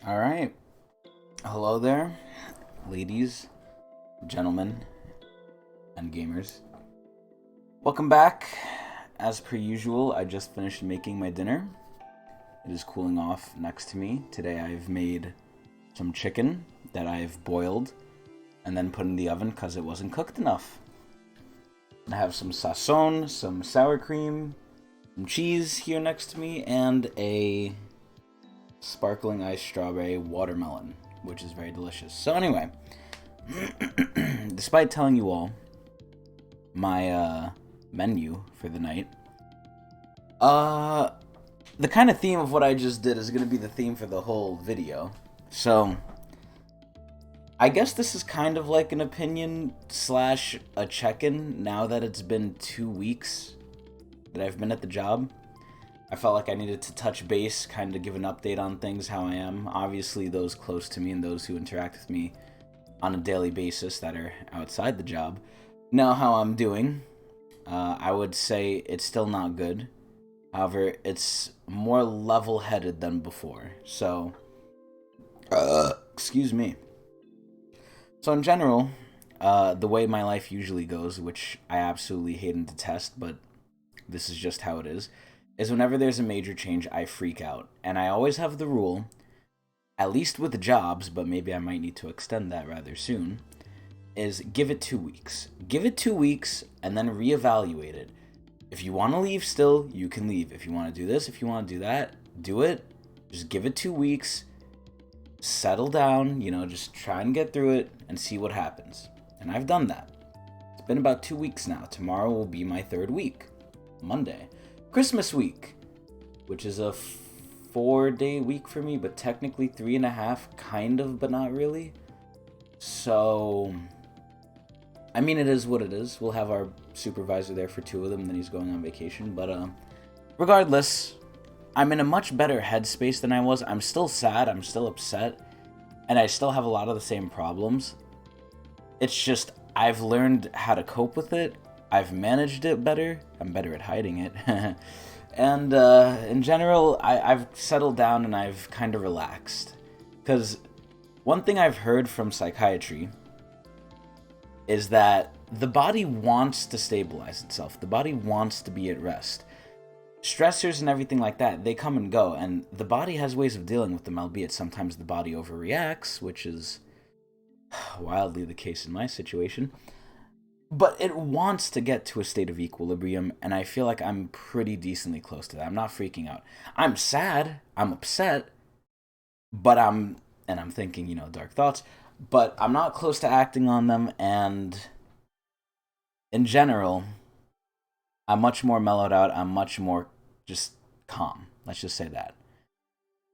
All right. Hello there, ladies, gentlemen, and gamers. Welcome back. As per usual, I just finished making my dinner. It is cooling off next to me. Today I've made some chicken that I've boiled and then put in the oven because it wasn't cooked enough. I have some sazon, some sour cream, some cheese here next to me, and a sparkling ice strawberry watermelon, which is very delicious. So anyway, despite telling you all my menu for the night, the kind of theme of what I just did is going to be the theme for the whole video. So I guess this is kind of like an opinion slash a check-in now that it's been 2 weeks that I've been at the job. I felt like I needed to touch base, kind of give an update on things, how I am. Obviously, those close to me and those who interact with me on a daily basis that are outside the job know how I'm doing. I would say it's still not good. However, it's more level-headed than before. So, excuse me. So in general, the way my life usually goes, which I absolutely hate and detest, but this is just how it is whenever there's a major change, I freak out. And I always have the rule, at least with jobs, but maybe I might need to extend that rather soon, is give it 2 weeks. Give it 2 weeks and then reevaluate it. If you want to leave still, you can leave. If you want to do this, if you want to do that, do it. Just give it 2 weeks. Settle down, just try and get through it and see what happens. And I've done that. It's been about 2 weeks now. Tomorrow will be my 3rd week. Monday. Christmas week, which is a 4-day week for me, but technically 3.5, kind of, but not really. So, I mean, it is what it is. We'll have our supervisor there for 2 of them, then he's going on vacation. But regardless, I'm in a much better headspace than I was. I'm still sad, I'm still upset, and I still have a lot of the same problems. It's just, I've learned how to cope with it. I've managed it better. I'm better at hiding it. And in general, I've settled down and I've kind of relaxed. Because one thing I've heard from psychiatry is that the body wants to stabilize itself. The body wants to be at rest. Stressors and everything like that, they come and go. And the body has ways of dealing with them, albeit sometimes the body overreacts, which is wildly the case in my situation. But it wants to get to a state of equilibrium, and I feel like I'm pretty decently close to that. I'm not freaking out. I'm sad, I'm upset, but I'm thinking, dark thoughts, but I'm not close to acting on them, and in general, I'm much more mellowed out, I'm much more just calm. Let's just say that.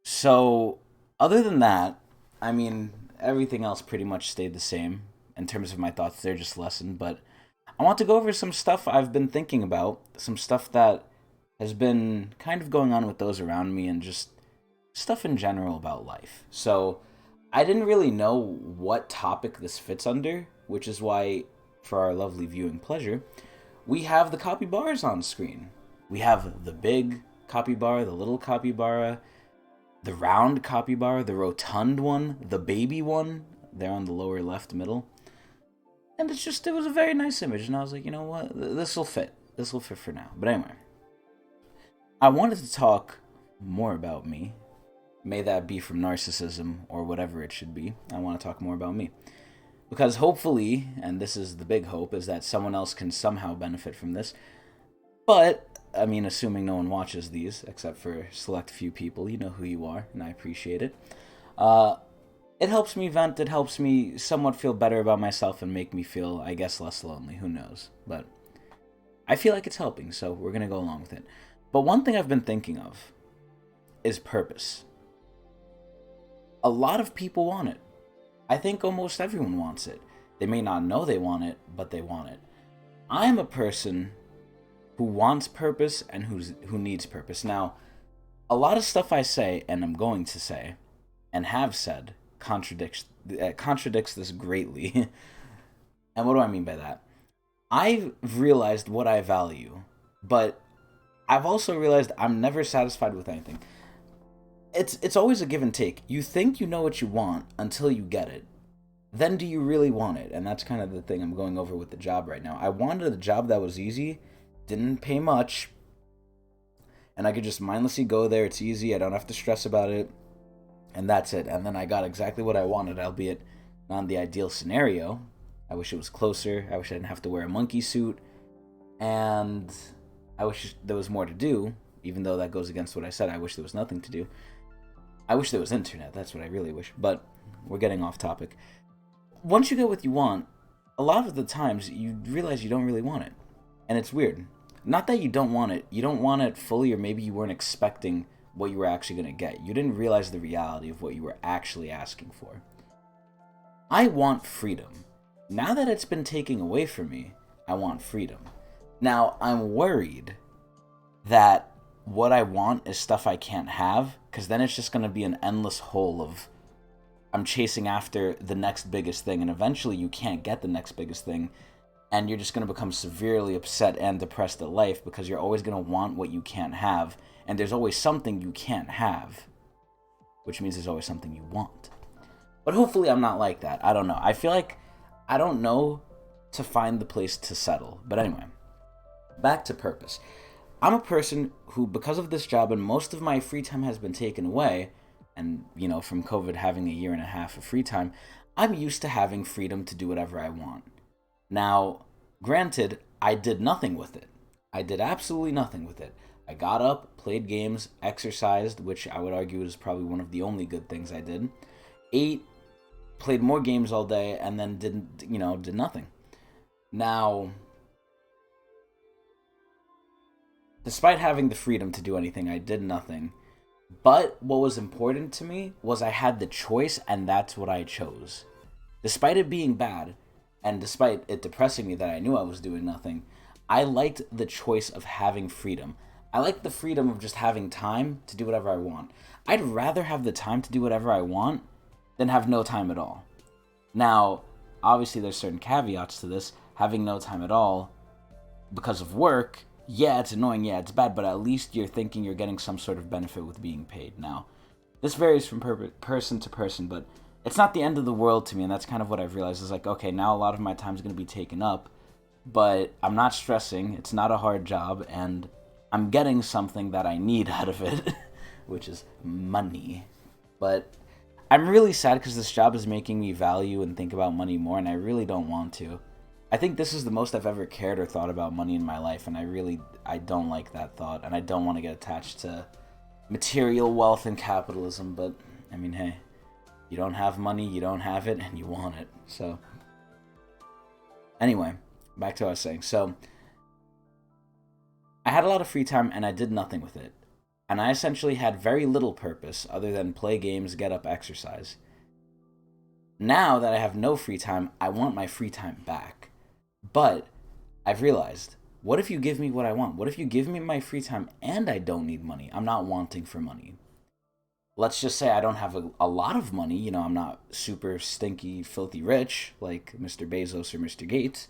So, other than that, I mean, everything else pretty much stayed the same. In terms of my thoughts, they're just lessened, but I want to go over some stuff I've been thinking about, some stuff that has been kind of going on with those around me, and just stuff in general about life. So, I didn't really know what topic this fits under, which is why, for our lovely viewing pleasure, we have the capybaras on screen. We have the big capybara, the little capybara, the round capybara, the rotund one, the baby one, there on the lower left middle. And it was a very nice image, and I was like, you know what, this will fit. This will fit for now. But anyway, I wanted to talk more about me. May that be from narcissism or whatever it should be. I want to talk more about me. Because hopefully, and this is the big hope, is that someone else can somehow benefit from this. But, I mean, assuming no one watches these, except for select few people, you know who you are, and I appreciate it. It helps me vent, it helps me somewhat feel better about myself and make me feel, I guess, less lonely. Who knows? But I feel like it's helping, so we're going to go along with it. But one thing I've been thinking of is purpose. A lot of people want it. I think almost everyone wants it. They may not know they want it, but they want it. I'm a person who wants purpose and who needs purpose. Now, a lot of stuff I say, and I'm going to say, and have said, contradicts this greatly. And what do I mean by that? I've realized what I value, but I've also realized I'm never satisfied with anything. it's always a give and take. You think you know what you want until you get it. Then do you really want it? And that's kind of the thing I'm going over with the job right now. I wanted a job that was easy, didn't pay much, and I could just mindlessly go there. It's easy. I don't have to stress about it. And that's it. And then I got exactly what I wanted, albeit not the ideal scenario. I wish it was closer. I wish I didn't have to wear a monkey suit. And I wish there was more to do, even though that goes against what I said. I wish there was nothing to do. I wish there was internet. That's what I really wish. But we're getting off topic. Once you get what you want, a lot of the times you realize you don't really want it. And it's weird. Not that you don't want it fully, or maybe you weren't expecting what you were actually going to get. You didn't realize the reality of what you were actually asking for. I want freedom. Now that it's been taken away from me, I want freedom. Now, I'm worried that what I want is stuff I can't have, because then it's just going to be an endless hole of I'm chasing after the next biggest thing, and eventually you can't get the next biggest thing, and you're just going to become severely upset and depressed at life because you're always going to want what you can't have, and there's always something you can't have, which means there's always something you want. But hopefully I'm not like that. I don't know. I feel like I don't know to find the place to settle. But anyway, back to purpose. I'm a person who, because of this job and most of my free time has been taken away, and, from COVID having a year and a half of free time, I'm used to having freedom to do whatever I want. Now, granted, I did nothing with it. I did absolutely nothing with it. I got up, played games, exercised, which I would argue is probably one of the only good things I did, ate, played more games all day, and then did nothing. Now, despite having the freedom to do anything, I did nothing. But what was important to me was I had the choice, and that's what I chose. Despite it being bad, and despite it depressing me that I knew I was doing nothing, I liked the choice of having freedom. I liked the freedom of just having time to do whatever I want. I'd rather have the time to do whatever I want than have no time at all. Now, obviously there's certain caveats to this. Having no time at all because of work, yeah, it's annoying, yeah, it's bad, but at least you're thinking you're getting some sort of benefit with being paid. Now, this varies from person to person, but it's not the end of the world to me, and that's kind of what I've realized. Is like, okay, now a lot of my time is going to be taken up, but I'm not stressing, it's not a hard job, and I'm getting something that I need out of it, which is money. But I'm really sad because this job is making me value and think about money more, and I really don't want to. I think this is the most I've ever cared or thought about money in my life, and I don't like that thought, and I don't want to get attached to material wealth and capitalism, but, I mean, hey, you don't have money, you don't have it, and you want it, so. Anyway, back to what I was saying. So, I had a lot of free time, and I did nothing with it. And I essentially had very little purpose other than play games, get up, exercise. Now that I have no free time, I want my free time back. But I've realized, what if you give me what I want? What if you give me my free time and I don't need money? I'm not wanting for money. Let's just say I don't have a lot of money. I'm not super stinky, filthy rich like Mr. Bezos or Mr. Gates.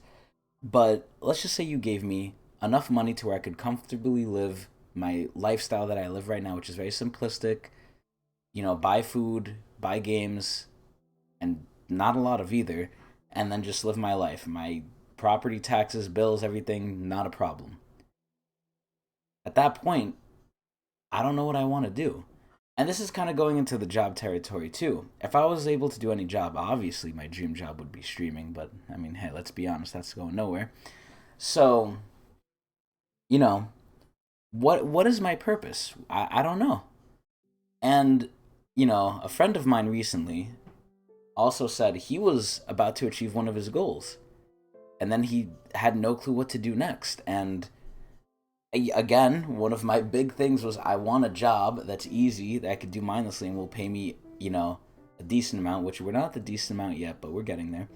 But let's just say you gave me enough money to where I could comfortably live my lifestyle that I live right now, which is very simplistic. Buy food, buy games, and not a lot of either, and then just live my life. My property taxes, bills, everything, not a problem. At that point, I don't know what I want to do. And this is kind of going into the job territory too. If I was able to do any job, obviously my dream job would be streaming, but I mean, hey, let's be honest, that's going nowhere. So, you know, what is my purpose? I don't know. And, a friend of mine recently also said he was about to achieve one of his goals. And then he had no clue what to do next. And again, one of my big things was I want a job that's easy, that I could do mindlessly and will pay me, a decent amount, which we're not at the decent amount yet, but we're getting there.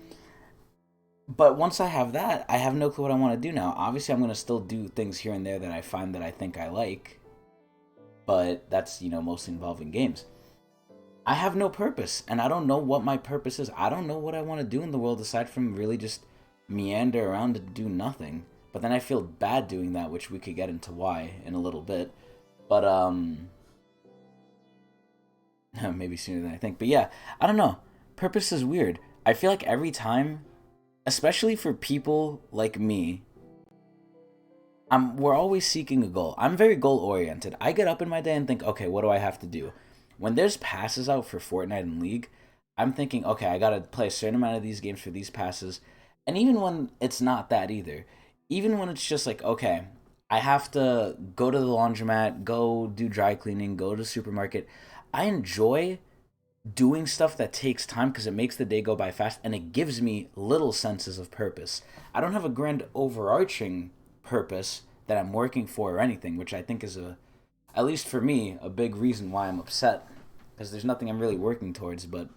But once I have that, I have no clue what I want to do now. Obviously, I'm going to still do things here and there that I find that I think I like, but that's, mostly involving games. I have no purpose, and I don't know what my purpose is. I don't know what I want to do in the world aside from really just meander around and do nothing. But then I feel bad doing that, which we could get into why in a little bit. But, maybe sooner than I think. But yeah, I don't know. Purpose is weird. I feel like every time, especially for people like me, we're always seeking a goal. I'm very goal oriented. I get up in my day and think, okay, what do I have to do? When there's passes out for Fortnite and League, I'm thinking, okay, I gotta play a certain amount of these games for these passes. And even when it's not that either, even when it's just like, okay, I have to go to the laundromat, go do dry cleaning, go to the supermarket. I enjoy doing stuff that takes time because it makes the day go by fast and it gives me little senses of purpose. I don't have a grand overarching purpose that I'm working for or anything, which I think is at least for me, a big reason why I'm upset because there's nothing I'm really working towards, but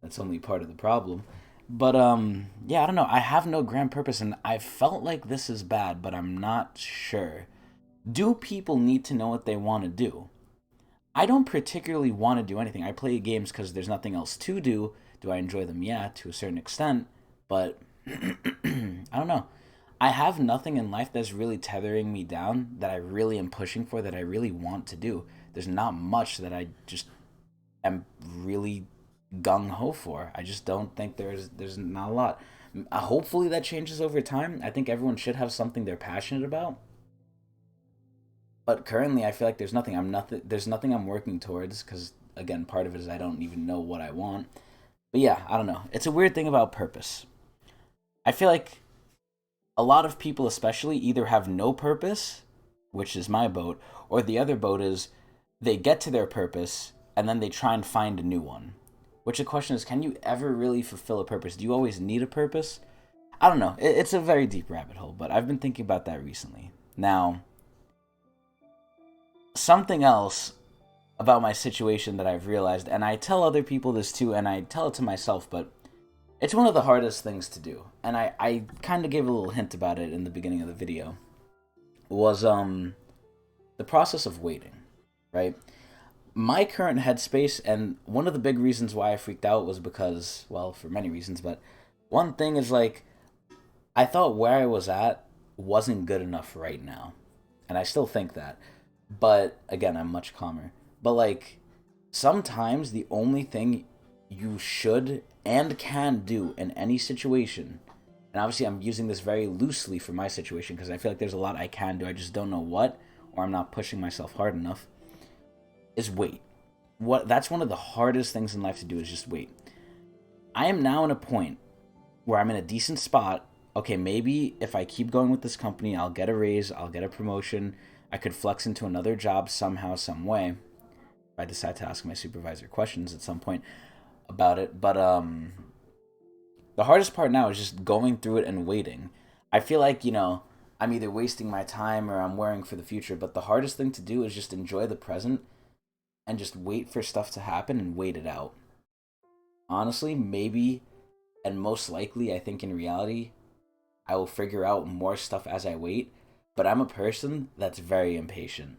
that's only part of the problem. But yeah, I don't know. I have no grand purpose and I felt like this is bad, but I'm not sure. Do people need to know what they want to do? I don't particularly want to do anything. I play games because there's nothing else to do. Do I enjoy them? Yeah, to a certain extent. But I don't know. I have nothing in life that's really tethering me down that I really am pushing for, that I really want to do. There's not much that I just am really gung ho for. I just don't think there's not a lot. Hopefully that changes over time. I think everyone should have something they're passionate about. But currently, I feel like There's nothing I'm working towards because again, part of it is I don't even know what I want. But yeah, I don't know. It's a weird thing about purpose. I feel like a lot of people, especially, either have no purpose, which is my boat, or the other boat is they get to their purpose and then they try and find a new one. Which the question is, can you ever really fulfill a purpose? Do you always need a purpose? I don't know. It's a very deep rabbit hole, but I've been thinking about that recently. Now, something else about my situation that I've realized, and I tell other people this too, and I tell it to myself, but it's one of the hardest things to do. And I kind of gave a little hint about it in the beginning of the video. Was the process of waiting, right? My current headspace, and one of the big reasons why I freaked out was because, well, for many reasons, but one thing is like, I thought where I was at wasn't good enough right now. And I still think that. But again, I'm much calmer. But like, sometimes the only thing you should and can do in any situation, and obviously I'm using this very loosely for my situation because I feel like there's a lot I can do, I just don't know what, or I'm not pushing myself hard enough, is wait. That's one of the hardest things in life to do, is just wait. I am now in a point where I'm in a decent spot. Okay, maybe if I keep going with this company, I'll get a raise, I'll get a promotion, I could flex into another job somehow, some way. If I decide to ask my supervisor questions at some point about it. But the hardest part now is just going through it and waiting. I feel like, I'm either wasting my time or I'm worrying for the future, but the hardest thing to do is just enjoy the present and just wait for stuff to happen and wait it out. Honestly, maybe, and most likely, I think in reality, I will figure out more stuff as I wait, but I'm a person that's very impatient.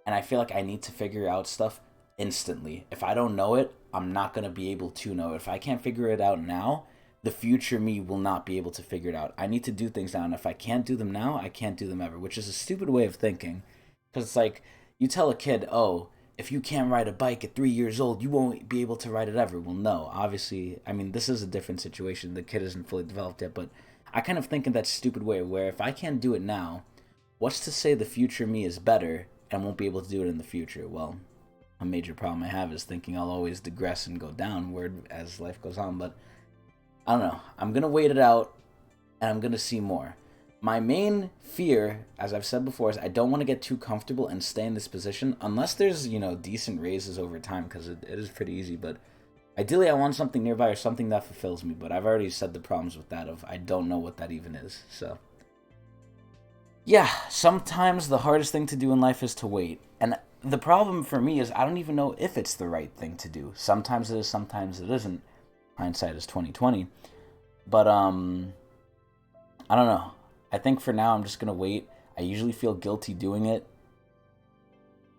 And I feel like I need to figure out stuff instantly. If I don't know it, I'm not going to be able to know it. If I can't figure it out now, the future me will not be able to figure it out. I need to do things now, and if I can't do them now, I can't do them ever, which is a stupid way of thinking. Because it's like, you tell a kid, oh, if you can't ride a bike at 3 years old, you won't be able to ride it ever. Well, no, obviously, I mean, this is a different situation. The kid isn't fully developed yet, but I kind of think in that stupid way where if I can't do it now, what's to say the future me is better and won't be able to do it in the future? Well, a major problem I have is thinking I'll always digress and go downward as life goes on, but I don't know. I'm going to wait it out, and I'm going to see more. My main fear, as I've said before, is I don't want to get too comfortable and stay in this position unless there's, decent raises over time, because it is pretty easy, but ideally I want something nearby or something that fulfills me, but I've already said the problems with that of I don't know what that even is, so. Yeah, sometimes the hardest thing to do in life is to wait, and the problem for me is I don't even know if it's the right thing to do. Sometimes it is, sometimes it isn't. Hindsight is 2020. But I don't know. I think for now I'm just gonna wait. I usually feel guilty doing it,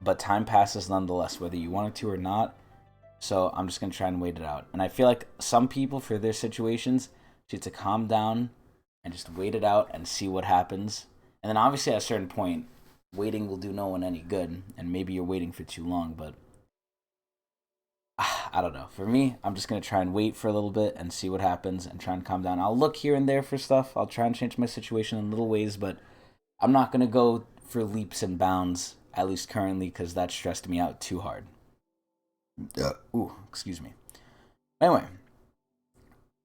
but time passes nonetheless, whether you want it to or not. So I'm just gonna try and wait it out. And I feel like some people, for their situations, need to calm down and just wait it out and see what happens. And then obviously at a certain point, waiting will do no one any good, and maybe you're waiting for too long, but I don't know. For me, I'm just going to try and wait for a little bit and see what happens and try and calm down. I'll look here and there for stuff. I'll try and change my situation in little ways, but I'm not going to go for leaps and bounds, at least currently, because that stressed me out too hard. Ooh, excuse me. Anyway,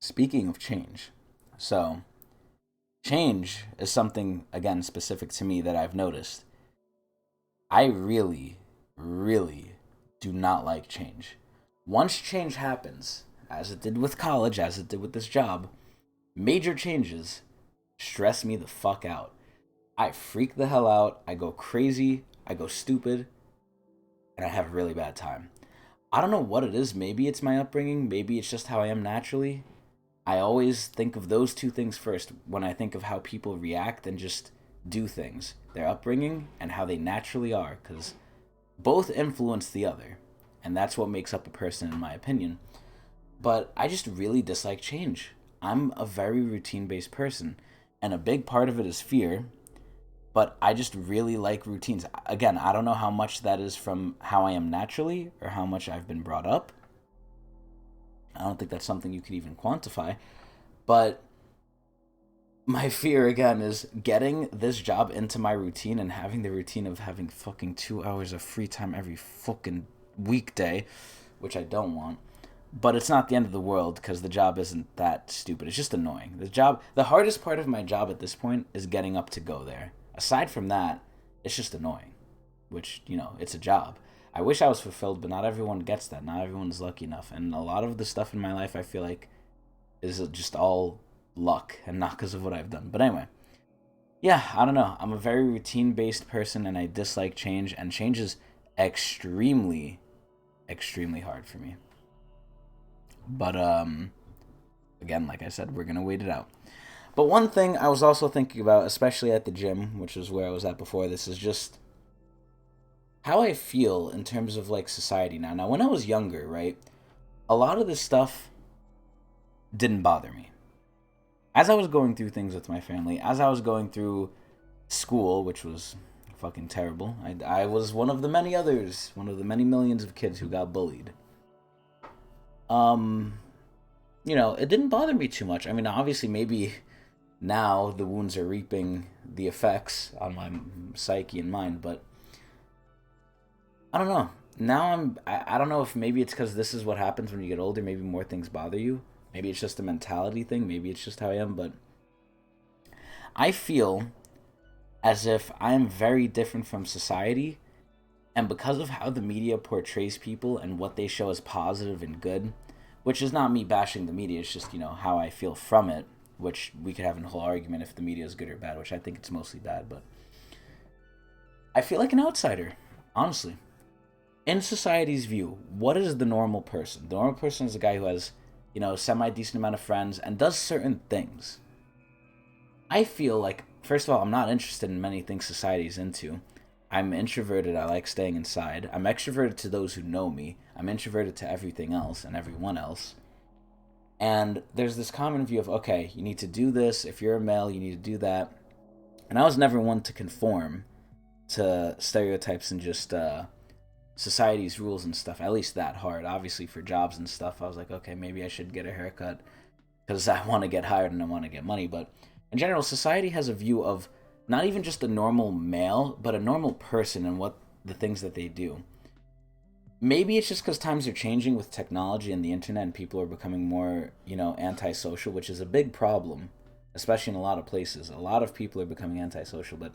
speaking of change, so change is something, again, specific to me that I've noticed. I really, really do not like change. Once change happens, as it did with college, as it did with this job, major changes stress me the fuck out. I freak the hell out, I go crazy, I go stupid, and I have a really bad time. I don't know what it is. Maybe it's my upbringing, maybe it's just how I am naturally. I always think of those two things first when I think of how people react and just do things. Their upbringing and how they naturally are, because both influence the other. And that's what makes up a person, in my opinion. But I just really dislike change. I'm a very routine-based person, and a big part of it is fear, but I just really like routines. Again, I don't know how much that is from how I am naturally or how much I've been brought up. I don't think that's something you could even quantify, but my fear, again, is getting this job into my routine and having the routine of having fucking 2 hours of free time every fucking weekday, which I don't want. But it's not the end of the world because the job isn't that stupid. It's just annoying. The hardest part of my job at this point is getting up to go there. Aside from that, it's just annoying, which, it's a job. I wish I was fulfilled, but not everyone gets that. Not everyone's lucky enough. And a lot of the stuff in my life, I feel like, is just all luck and not because of what I've done. But anyway, yeah, I don't know. I'm a very routine-based person, and I dislike change, and change is extremely, extremely hard for me. But, again, like I said, we're going to wait it out. But one thing I was also thinking about, especially at the gym, which is where I was at before this, is just how I feel in terms of, like, society now. Now, when I was younger, right, a lot of this stuff didn't bother me. As I was going through things with my family, as I was going through school, which was fucking terrible, I was one of the many others, one of the many millions of kids who got bullied. It didn't bother me too much. I mean, obviously, maybe now the wounds are reaping the effects on my psyche and mind, but I don't know. Now I don't know if maybe it's because this is what happens when you get older. Maybe more things bother you. Maybe it's just a mentality thing. Maybe it's just how I am, but I feel as if I am very different from society, and because of how the media portrays people and what they show as positive and good, which is not me bashing the media, it's just, how I feel from it, which we could have a whole argument if the media is good or bad, which I think it's mostly bad, but I feel like an outsider, honestly. In society's view, what is the normal person? The normal person is a guy who has, semi-decent amount of friends and does certain things. I feel like, first of all, I'm not interested in many things society's into. I'm introverted. I like staying inside. I'm extroverted to those who know me. I'm introverted to everything else and everyone else. And there's this common view of, okay, you need to do this. If you're a male, you need to do that. And I was never one to conform to stereotypes and just society's rules and stuff, at least that hard. Obviously, for jobs and stuff, I was like, okay, maybe I should get a haircut because I want to get hired and I want to get money. But in general, society has a view of not even just a normal male, but a normal person and what the things that they do. Maybe it's just because times are changing with technology and the internet and people are becoming more, antisocial, which is a big problem, especially in a lot of places. A lot of people are becoming antisocial, but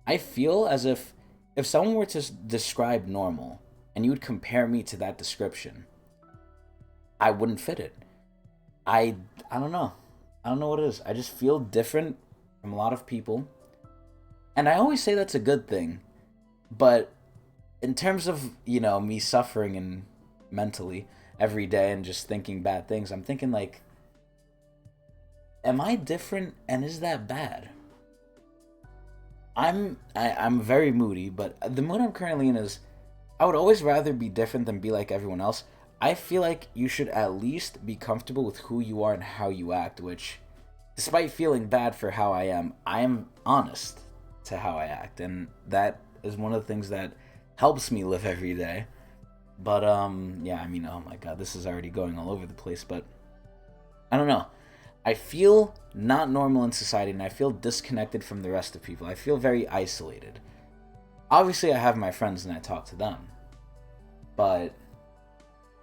I feel as if someone were to describe normal and you would compare me to that description, I wouldn't fit it. I don't know. I don't know what it is. I just feel different from a lot of people. And I always say that's a good thing. But in terms of, me suffering and mentally every day and just thinking bad things, I'm thinking like, am I different and is that bad? I'm very moody, but the mood I'm currently in is I would always rather be different than be like everyone else. I feel like you should at least be comfortable with who you are and how you act, which, despite feeling bad for how I am honest to how I act, and that is one of the things that helps me live every day. But yeah, I mean, oh my god, this is already going all over the place. But I don't know. I feel not normal in society, and I feel disconnected from the rest of people. I feel very isolated. Obviously, I have my friends and I talk to them, but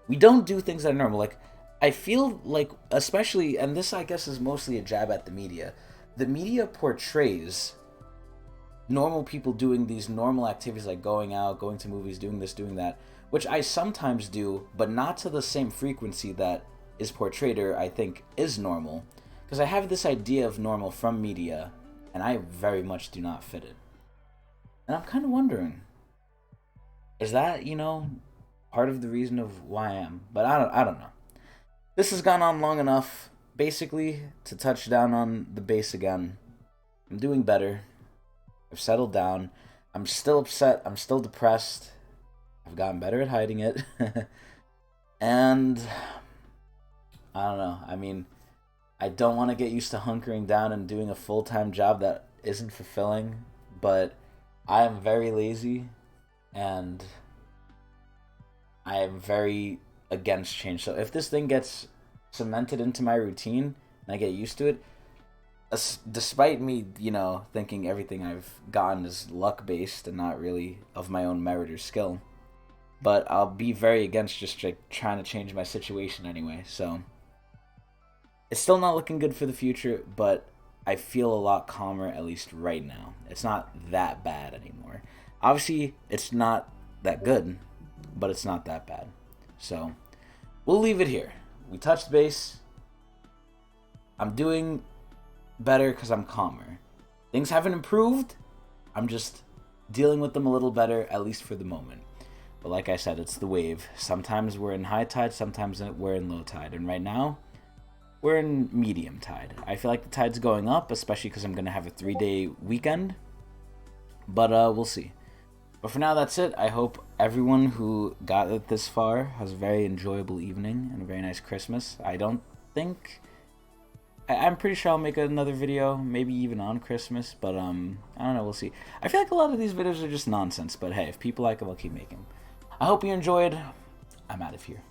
we don't do things that are normal. Like, I feel like, especially, and this I guess is mostly a jab at the media. The media portrays normal people doing these normal activities like going out, going to movies, doing this, doing that, which I sometimes do, but not to the same frequency that is portrayed or I think is normal. Because I have this idea of normal from media, and I very much do not fit it. And I'm kind of wondering, is that, part of the reason of why I am? But I don't know. This has gone on long enough. Basically, to touch down on the base again, I'm doing better. I've settled down. I'm still upset. I'm still depressed. I've gotten better at hiding it. And I don't know. I mean, I don't want to get used to hunkering down and doing a full-time job that isn't fulfilling, but I am very lazy and I am very against change. So if this thing gets cemented into my routine and I get used to it, despite me, thinking everything I've gotten is luck based and not really of my own merit or skill, but I'll be very against just like trying to change my situation anyway. So it's still not looking good for the future, but I feel a lot calmer, at least right now. It's not that bad anymore. Obviously, it's not that good, but it's not that bad. So we'll leave it here. We touched base. I'm doing better because I'm calmer. Things haven't improved. I'm just dealing with them a little better, at least for the moment. But like I said, it's the wave. Sometimes we're in high tide, sometimes we're in low tide. And right now, we're in medium tide. I feel like the tide's going up, especially because I'm going to have a 3-day weekend. But we'll see. But for now, that's it. I hope everyone who got it this far has a very enjoyable evening and a very nice Christmas. I'm pretty sure I'll make another video, maybe even on Christmas, but I don't know, we'll see. I feel like a lot of these videos are just nonsense, but hey, if people like them, I'll keep making them. I hope you enjoyed. I'm out of here.